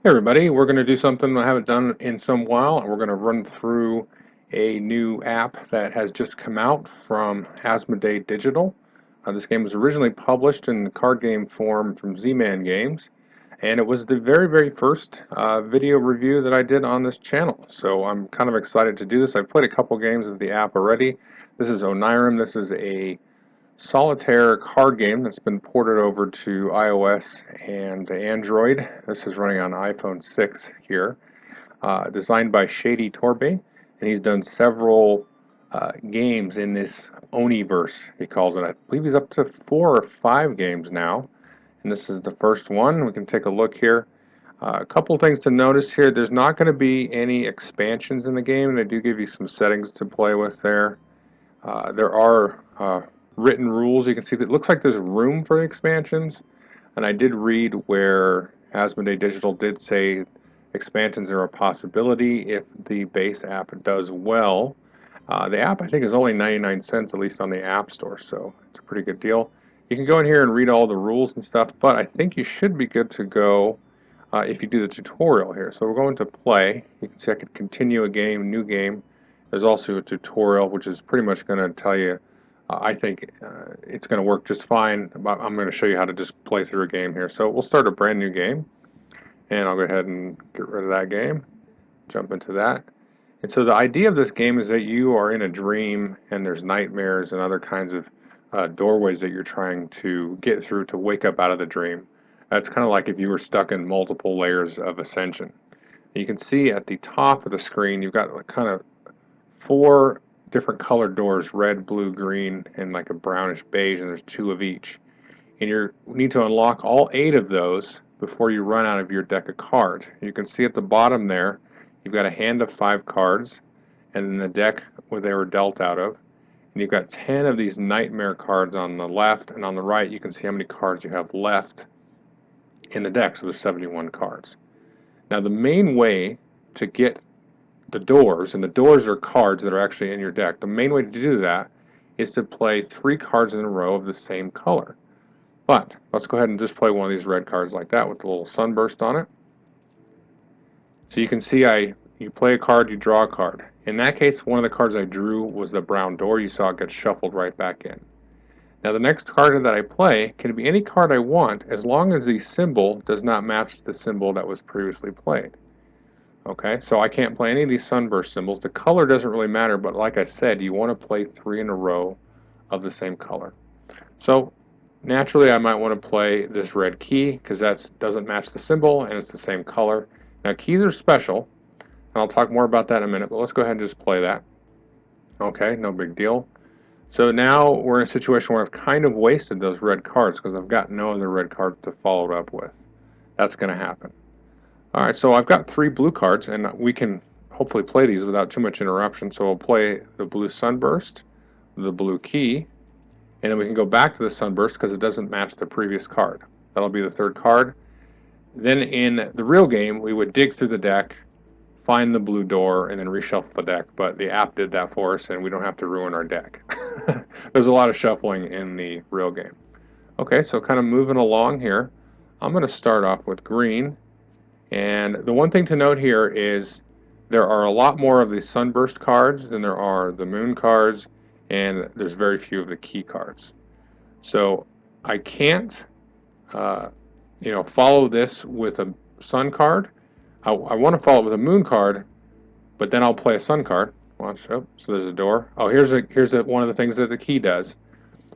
Hey everybody, we're going to do something I haven't done in some while, and we're going to run through a new app that has just come out from Asmodee Digital. This game was originally published in card game form from Z-Man Games, and it was the very first video review that I did on this channel. So I'm kind of excited to do this. I've played a couple games of the app already. This is Onirim. This is a solitaire card game that's been ported over to iOS and Android. This is running on iPhone 6 here, designed by Shady Torbe, and he's done several games in this Oniverse, he calls it. I believe he's up to 4 or 5 games now, and this is the first one. We can take a look here. A couple things to notice here. There's not going to be any expansions in the game. They do give you some settings to play with there. There are written rules. You can see that it looks like there's room for expansions, and I did read where Asmodee Digital did say expansions are a possibility if the base app does well. The app, I think, is only 99 cents, at least on the App Store, so it's a pretty good deal. You can go in here and read all the rules and stuff, but I think you should be good to go if you do the tutorial here. So we're going to play. You can see I could continue a game, new game. There's also a tutorial, which is pretty much going to tell you, I think it's going to work just fine. I'm going to show you how to just play through a game here. So we'll start a brand new game, and I'll go ahead and get rid of that game, jump into that. And so the idea of this game is that you are in a dream, and there's nightmares and other kinds of doorways that you're trying to get through to wake up out of the dream. That's kind of like if you were stuck in multiple layers of ascension. You can see at the top of the screen, you've got like kind of 4 different colored doors: red, blue, green, and like a brownish beige, and there's 2 of each. And you need to unlock all 8 of those before you run out of your deck of cards. You can see at the bottom there, you've got a hand of 5 cards, and then the deck where they were dealt out of. And you've got 10 of these nightmare cards on the left, and on the right you can see how many cards you have left in the deck, so there's 71 cards. Now the main way to get the doors, and the doors are cards that are actually in your deck. The main way to do that is to play 3 cards in a row of the same color. But let's go ahead and just play one of these red cards like that with a little sunburst on it. So you can see you play a card, you draw a card. In that case, one of the cards I drew was the brown door. You saw it get shuffled right back in. Now the next card that I play can be any card I want, as long as the symbol does not match the symbol that was previously played. Okay, so I can't play any of these sunburst symbols. The color doesn't really matter, but like I said, you want to play 3 in a row of the same color. So naturally I might want to play this red key because that doesn't match the symbol and it's the same color. Now keys are special, and I'll talk more about that in a minute, but let's go ahead and just play that. Okay, no big deal. So now we're in a situation where I've kind of wasted those red cards because I've got no other red cards to follow it up with. That's going to happen. Alright, so I've got 3 blue cards, and we can hopefully play these without too much interruption. So we'll play the blue sunburst, the blue key, and then we can go back to the sunburst because it doesn't match the previous card. That'll be the 3rd card. Then in the real game, we would dig through the deck, find the blue door, and then reshuffle the deck, but the app did that for us, and we don't have to ruin our deck. There's a lot of shuffling in the real game. Okay, so kind of moving along here, I'm going to start off with green. And the one thing to note here is there are a lot more of the sunburst cards than there are the moon cards, and there's very few of the key cards. So I can't follow this with a sun card. I want to follow it with a moon card, but then I'll play a sun card. Watch. Oh, so there's a door. Oh, here's one of the things that the key does.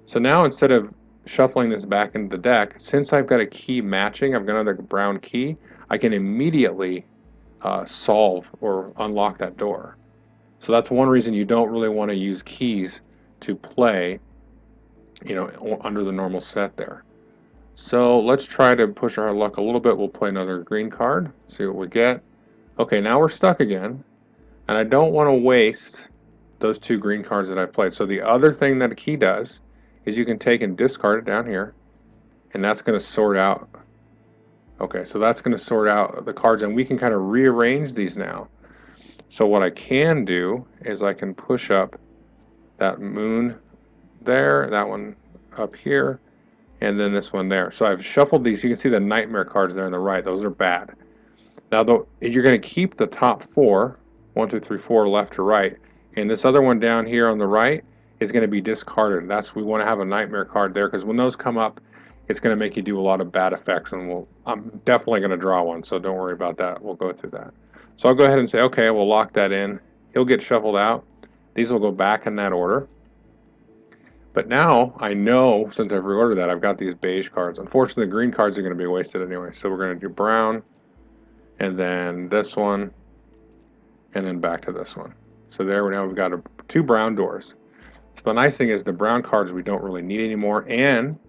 So now instead of shuffling this back into the deck, since I've got a key matching, I've got another brown key, I can immediately solve or unlock that door. So that's one reason you don't really want to use keys to play, under the normal set there. So let's try to push our luck a little bit. We'll play another green card, see what we get. Okay, now we're stuck again, and I don't want to waste those 2 green cards that I played. So the other thing that a key does is you can take and discard it down here, and that's going to sort out. Okay, so that's going to sort out the cards, and we can kind of rearrange these now. So what I can do is I can push up that moon there, that one up here, and then this one there. So I've shuffled these. You can see the nightmare cards there on the right. Those are bad. Now, though, you're going to keep the top four, 1, 2, 3, 4, left to right, and this other one down here on the right is going to be discarded. We want to have a nightmare card there because when those come up, it's going to make you do a lot of bad effects, and I'm definitely going to draw one, so don't worry about that. We'll go through that. So I'll go ahead and say, okay, we'll lock that in. He'll get shuffled out. These will go back in that order. But now I know, since I've reordered that, I've got these beige cards. Unfortunately, the green cards are going to be wasted anyway, so we're going to do brown, and then this one, and then back to this one. So there now we've got two brown doors. So the nice thing is the brown cards we don't really need anymore, and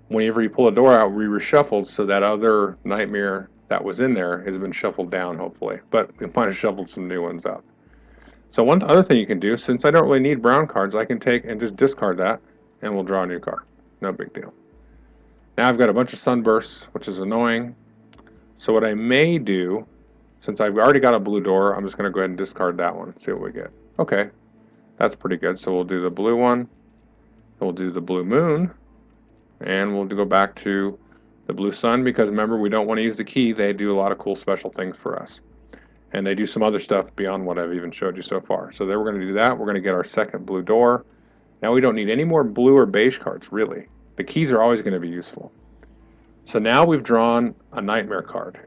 whenever you pull a door out, we reshuffled, so that other nightmare that was in there has been shuffled down, hopefully. But we might have shuffled some new ones up. So one other thing you can do, since I don't really need brown cards, I can take and just discard that, and we'll draw a new card. No big deal. Now I've got a bunch of sunbursts, which is annoying. So what I may do, since I've already got a blue door, I'm just going to go ahead and discard that one, see what we get. Okay, that's pretty good. So we'll do the blue one, we'll do the blue moon, and we'll go back to the blue sun, because remember, we don't want to use the key. They do a lot of cool special things for us. And they do some other stuff beyond what I've even showed you so far. So then we're going to do that. We're going to get our second blue door. Now we don't need any more blue or beige cards, really. The keys are always going to be useful. So now we've drawn a nightmare card.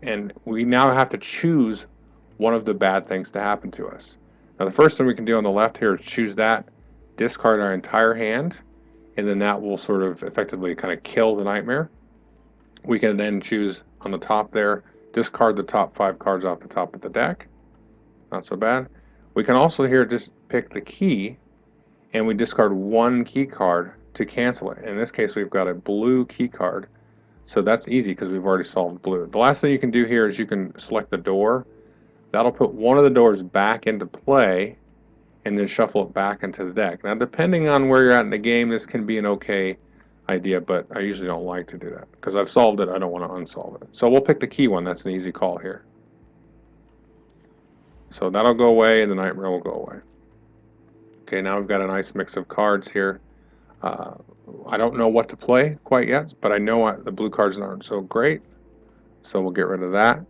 And we now have to choose one of the bad things to happen to us. Now the first thing we can do on the left here is choose that, discard our entire hand, and then that will sort of effectively kind of kill the nightmare. We can then choose on the top there, discard the top 5 cards off the top of the deck. Not so bad. We can also here just pick the key, and we discard one key card to cancel it. In this case, we've got a blue key card, so that's easy because we've already solved blue. The last thing you can do here is you can select the door. That'll put one of the doors back into play, and then shuffle it back into the deck. Now, depending on where you're at in the game, this can be an okay idea, but I usually don't like to do that because I've solved it. I don't want to unsolve it. So we'll pick the key one. That's an easy call here. So that'll go away, and the nightmare will go away. Okay, now we've got a nice mix of cards here. I don't know what to play quite yet, but I know the blue cards aren't so great, so we'll get rid of that.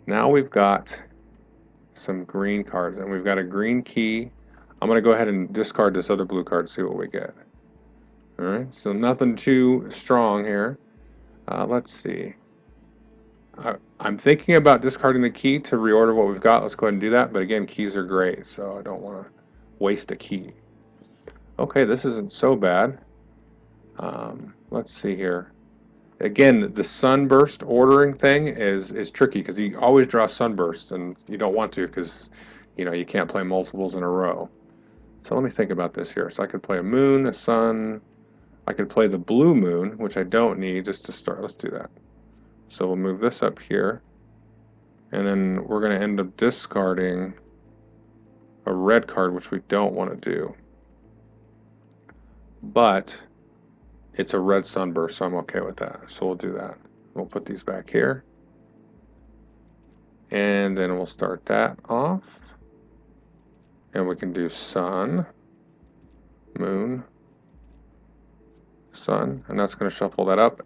Now we've got some green cards, and we've got a green key. I'm going to go ahead and discard this other blue card, see what we get. Alright, so nothing too strong here. Let's see. I'm thinking about discarding the key to reorder what we've got. Let's go ahead and do that, but again, keys are great, so I don't want to waste a key. Okay, this isn't so bad. Let's see here. Again, the sunburst ordering thing is tricky because you always draw sunburst, and you don't want to because you can't play multiples in a row. So let me think about this here. So I could play a moon, a sun. I could play the blue moon, which I don't need just to start. Let's do that. So we'll move this up here, and then we're going to end up discarding a red card, which we don't want to do. But it's a red sunburst, so I'm okay with that. So we'll do that. We'll put these back here, and then we'll start that off. And we can do sun, moon, sun, and that's going to shuffle that up.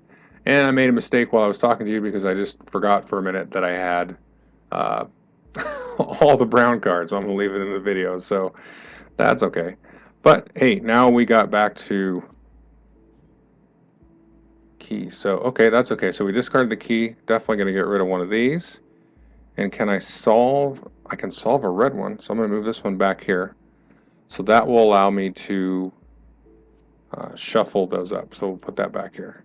And I made a mistake while I was talking to you because I just forgot for a minute that I had all the brown cards. I'm going to leave it in the video, so that's okay. But hey, now we got back to key. So okay, that's okay. So we discarded the key. Definitely going to get rid of one of these. And can I solve? I can solve a red one. So I'm going to move this one back here. So that will allow me to shuffle those up. So we'll put that back here.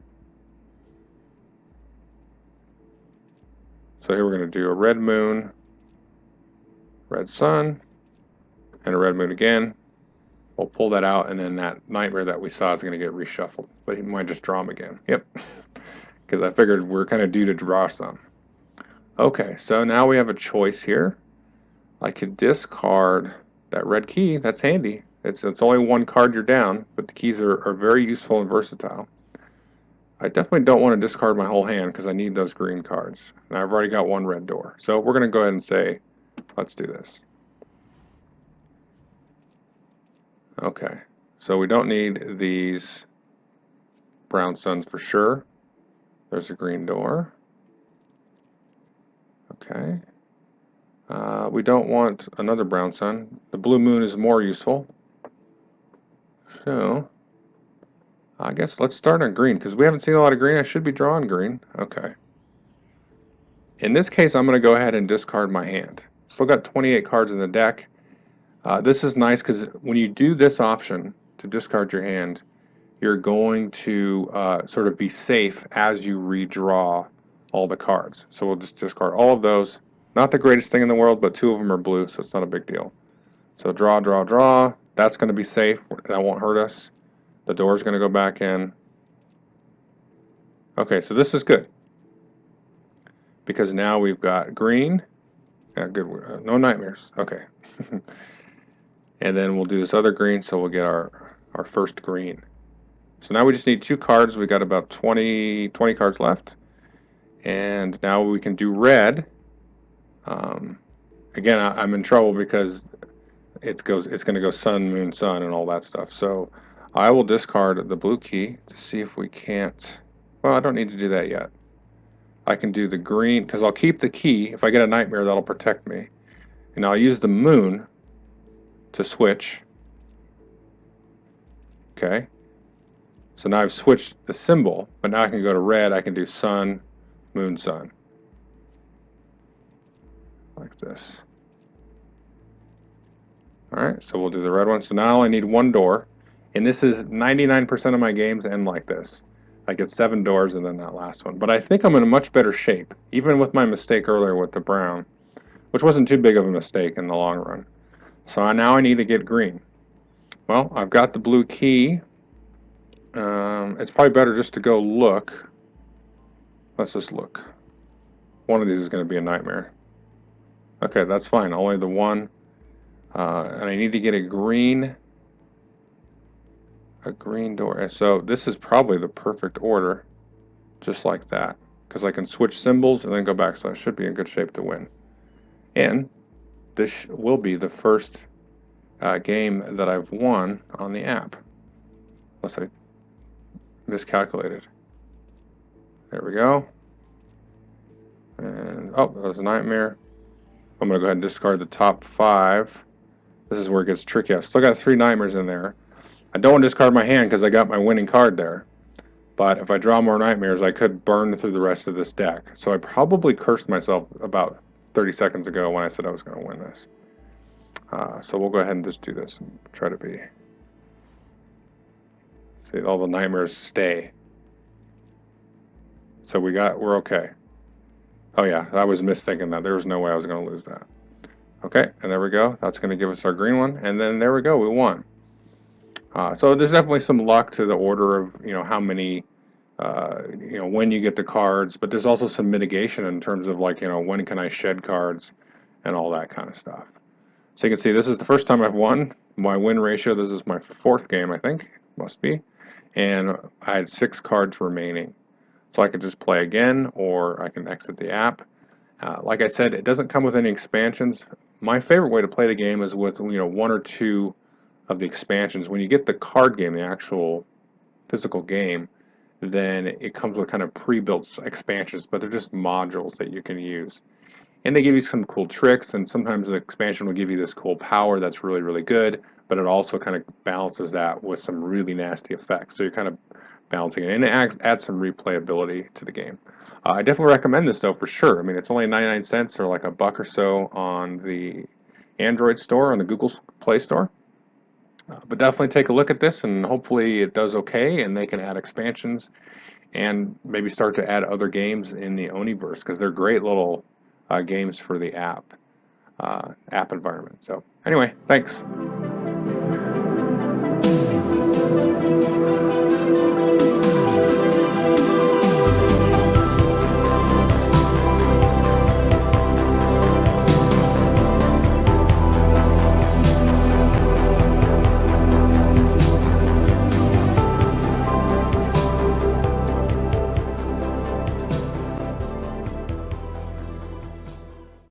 So here we're going to do a red moon, red sun, and a red moon again. We'll pull that out, and then that nightmare that we saw is going to get reshuffled. But he might just draw them again. Yep, because I figured we're kind of due to draw some. Okay, so now we have a choice here. I could discard that red key. That's handy. It's only one card you're down, but the keys are very useful and versatile. I definitely don't want to discard my whole hand because I need those green cards. And I've already got one red door. So we're going to go ahead and say, let's do this. Okay, so we don't need these brown suns for sure. There's a green door. Okay. We don't want another brown sun. The blue moon is more useful. So, I guess let's start on green, because we haven't seen a lot of green. I should be drawing green. Okay. In this case, I'm going to go ahead and discard my hand. Still got 28 cards in the deck. This is nice because when you do this option to discard your hand, you're going to sort of be safe as you redraw all the cards. So we'll just discard all of those. Not the greatest thing in the world, but 2 of them are blue, so it's not a big deal. So draw, draw, draw. That's going to be safe. That won't hurt us. The door's going to go back in. Okay, so this is good, because now we've got green. Yeah, good. No nightmares. Okay. And then we'll do this other green, so we'll get our first green. So now we just need 2 cards. We got about 20 cards left. And now we can do red. Again, I'm in trouble because it's going to go sun, moon, sun, and all that stuff. So I will discard the blue key to see if we can't. Well, I don't need to do that yet. I can do the green, because I'll keep the key. If I get a nightmare, that'll protect me. And I'll use the moon to switch. Okay. So now I've switched the symbol, but now I can go to red. I can do sun, moon, sun. Like this. Alright, so we'll do the red one. So now I only need 1 door. And this is 99% of my games end like this. I get 7 doors and then that last one. But I think I'm in a much better shape, even with my mistake earlier with the brown, which wasn't too big of a mistake in the long run. So now I need to get green. Well, I've got the blue key. It's probably better just to go look. Let's just look. One of these is going to be a nightmare. Okay, that's fine. Only the one. And I need to get a green door. So this is probably the perfect order, just like that, because I can switch symbols and then go back. So I should be in good shape to win. And this will be the first game that I've won on the app, unless I miscalculated. There we go. And oh, that was a nightmare. I'm going to go ahead and discard the top 5. This is where it gets tricky. I've still got 3 nightmares in there. I don't want to discard my hand because I got my winning card there. But if I draw more nightmares, I could burn through the rest of this deck. So I probably cursed myself about 30 seconds ago when I said I was going to win this. So we'll go ahead and just do this and try to be... See, all the nightmares stay. So we're okay. Oh yeah, I was misthinking that. There was no way I was going to lose that. Okay, and there we go. That's going to give us our green one. And then there we go, we won. So there's definitely some luck to the order of, how many, when you get the cards. But there's also some mitigation in terms of like, when can I shed cards and all that kind of stuff. So you can see this is the first time I've won. My win ratio, this is my 4th game, I think. Must be. And I had 6 cards remaining. So I could just play again, or I can exit the app. Like I said, it doesn't come with any expansions. My favorite way to play the game is with 1 or 2 of the expansions. When you get the card game, the actual physical game, then it comes with kind of pre-built expansions, but they're just modules that you can use. And they give you some cool tricks, and sometimes the expansion will give you this cool power that's really, really good, but it also kind of balances that with some really nasty effects. So you're kind of balancing it, and it adds some replayability to the game. I definitely recommend this though, for sure. I mean, it's only 99 cents or like $1 or so on the Android store, on the Google Play Store. But definitely take a look at this, and hopefully it does okay, and they can add expansions and maybe start to add other games in the Oniverse, because they're great little games for the app environment. So anyway, thanks.